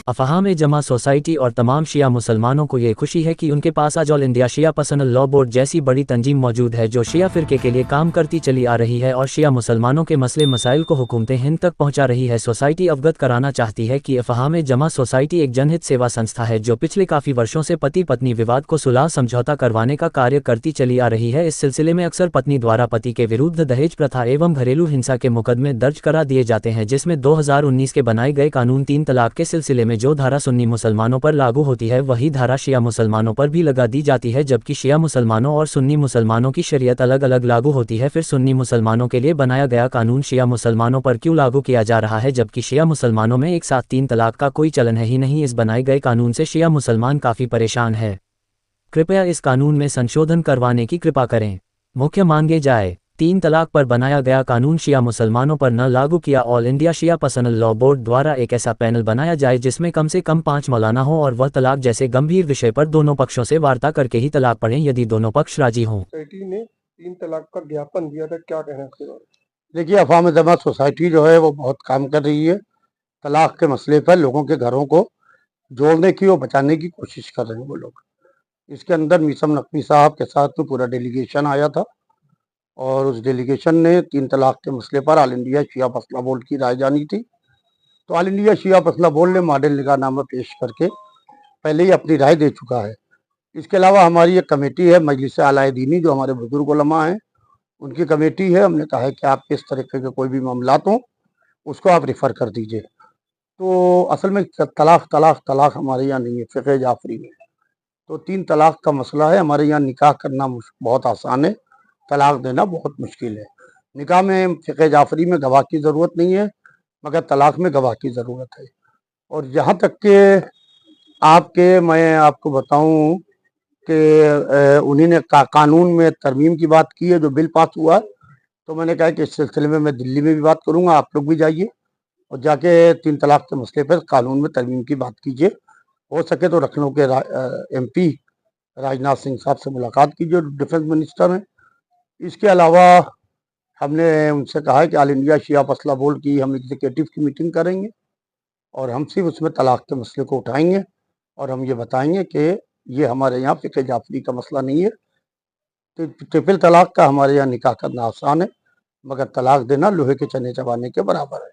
अफवाह में जमा सोसाइटी और तमाम शिया मुसलमानों को ये खुशी है कि उनके पास आज ऑल इंडिया शिया पर्सनल लॉ बोर्ड जैसी बड़ी तंजीम मौजूद है जो शिया फिरके के लिए काम करती चली आ रही है और शिया मुसलमानों के मसले मसाइल को हुकूमत हिंद तक पहुंचा रही है। सोसाइटी अवगत कराना चाहती है कि अफवाह में जमा सोसाइटी एक जनहित सेवा संस्था है जो पिछले काफ़ी वर्षों से पति पत्नी विवाद को सुलह समझौता करवाने का कार्य करती चली आ रही है। इस सिलसिले में अक्सर पत्नी द्वारा पति के विरुद्ध दहेज प्रथा एवं घरेलू हिंसा के मुकदमे दर्ज करा दिए जाते हैं, जिसमें 2019 के बनाए गए कानून 3 तलाक के सिलसिले में जो धारा सुन्नी मुसलमानों पर लागू होती है वही धारा शिया मुसलमानों पर भी लगा दी जाती है, जबकि शिया मुसलमानों और सुन्नी मुसलमानों की शरीयत अलग अलग लागू होती है। फिर सुन्नी मुसलमानों के लिए बनाया गया कानून शिया मुसलमानों पर क्यों लागू किया जा रहा है, जबकि शिया मुसलमानों में एक साथ 3 तलाक का कोई चलन है ही नहीं। इस बनाए गए कानून से शिया मुसलमान काफ़ी परेशान है। कृपया इस कानून में संशोधन करवाने की कृपा करें। मुख्य मांगे जाए 3 तलाक पर बनाया गया कानून शिया मुसलमानों पर न लागू किया। ऑल इंडिया शिया पर्सनल लॉ बोर्ड द्वारा एक ऐसा पैनल बनाया जाए जिसमें कम से कम 5 मौलाना हो और वह तलाक जैसे गंभीर विषय पर दोनों पक्षों से वार्ता करके ही तलाक पढ़ें यदि दोनों पक्ष राजी हों। सोसाइटी ने 3 तलाक का ज्ञापन दिया था, क्या कहना है इसके बारे में? देखिए, अफवाह में जमा सोसाइटी जो है वो बहुत काम कर रही है। तलाक के मसले पर लोगों के घरों को जोड़ने की और बचाने की कोशिश कर रहे हैं वो लोग। इसके अंदर मीसम नकवी साहब के साथ में पूरा डेलीगेशन आया था और उस डेलीगेशन ने 3 तलाक के मसले पर ऑल इंडिया शिया फैसला बोर्ड की राय जानी थी। तो ऑल इंडिया शिया फैसला बोर्ड ने मॉडल निगाहनामा पेश करके पहले ही अपनी राय दे चुका है। इसके अलावा हमारी एक कमेटी है मजलिस आला दीनी, जो हमारे बुजुर्ग उलमा हैं, उनकी कमेटी है। हमने कहा है कि आप किस तरीके के कोई भी मामलात हों उसको आप रिफ़र कर दीजिए। तो असल में तलाक तलाक तलाक हमारे यहाँ नहीं है, फ़िक़्ह जाफ़री में। तो 3 तलाक का मसला है। हमारे यहाँ निकाह करना बहुत आसान है, तलाक देना बहुत मुश्किल है। निकाह में फ़िक़्ह जाफ़री में गवाह की ज़रूरत नहीं है, मगर तलाक में गवाह की ज़रूरत है। और जहाँ तक के मैं आपको बताऊँ कि उन्हीं ने कानून में तरमीम की बात की है, जो बिल पास हुआ है, तो मैंने कहा कि इस सिलसिले में मैं दिल्ली में भी बात करूँगा, आप लोग भी जाइए और जाके 3 तलाक के मसले पर कानून में तरमीम की बात कीजिए। हो सके तो लखनऊ के MP राजनाथ सिंह साहब से मुलाकात कीजिए, डिफेंस मिनिस्टर हैं। इसके अलावा हमने उनसे कहा है कि ऑल इंडिया शिया फैसला बोर्ड की हम एग्जीक्यूटिव की मीटिंग करेंगे और हम सिर्फ उसमें तलाक के मसले को उठाएंगे और हम ये बताएंगे कि ये हमारे यहाँ फ़िक़्ह जाफ़री का मसला नहीं है। तो ट्रिपल तलाक का हमारे यहाँ निकाह करना आसान है, मगर तलाक देना लोहे के चने चबाने के बराबर है।